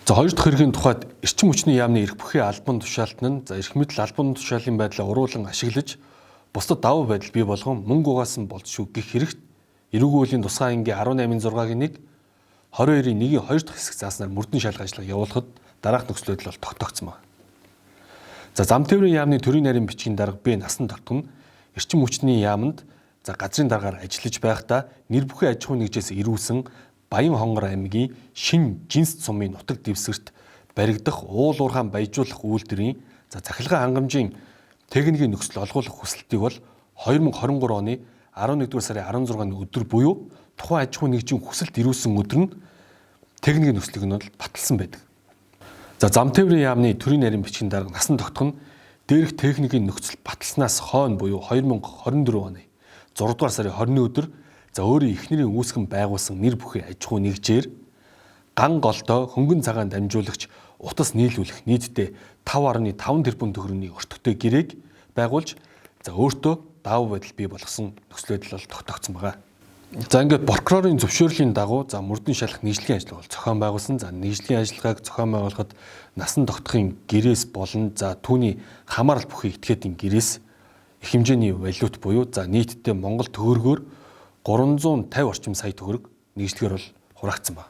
За хоёр дахь хэргийн тухайд эрчим хүчний яамны эрх бүхий албан тушаалт нь эрх мэдэл албан тушаалын байдлаа уруулан ашиглаж бусдад давуу байдал бий болгон мөнгө угаасан болзошгүй гэх хэрэгт эрүүгийн үеийн тусгай ангийн 18-6-гийн 1 22-ийн 1-ийн 2 дахь хэсэг зааснаар мөрдөн шалгах ажиллагаа явуулахад дараах нөхцөл байдал бол тогтоогдсон байна. За зам тээврийн яамны төрийн нарийн бичгийн дарга Б насан тогтмол эрчим хүчний яамд газрын даргаар ажиллаж байхдаа нэр бүхий аж ахуй нэгжээс ирүүлсэн Баян Хонгор аймгийн шин жинс цумын нутаг дэвсгэрт баригдах уул уурхаан баяжуулах үйлдвэрийн захиргааны хангамжийн техникийн нөхцөл олгуулах хүсэлтийг бол 2023 оны 11-р сарын 16-ны өдөр буюу тухайн аж ахуй нэгжийн хүсэлт ирүүлсэн өдөр нь техникийн нөхцөлийг нь бол баталсан байдаг. За зам тээврийн яамны төрийн нарийн бичгийн дарга насан тогтох нь дээрх техникийн нөхцөл баталснаас хойно буюу 2024 оны 6-р сарын 20-ны өдөр өөрийн эхнэрийн үүсгэн байгуулсан нэр бүхий аж ахуй нэгжээр ган голтой хөнгөн цагаан дамжуулагч утас нийлүүлэх нийтдээ 5.5 тэрбум төгрөгийн өртөгтэй гэрээг байгуулж өөртөө давуу байдал бий болгосон нөхцөл байдал бол тогтоогдсон байгаа. За ингээд прокурорын зөвшөөрлийн дагуу мөрдөн шалгах нийслэгийн ажиллагаа бол зохион байгуулсан. За нийслэгийн ажиллагааг зохион байгуулахад насан тогтохын гэрээс болон түүний хамаарал бүхий этгээдийн гэрээс их хэмжээний валют буюу нийтдээ Монгол төгрөгөөр 350 орчим сая төгрөг нийслэгээр бол хураагдсан байна.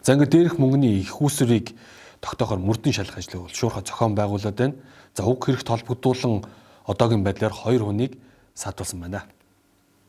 За ингээд дээрх мөнгөний их үүсвэрийг тогтоохоор мөрдөн шалгах ажиллагаа бол шуурхай зохион байгуулад байна. За уг хэрэгт холбогдуулан одоогийн байдлаар 2 хүнийг саатуулсан байна.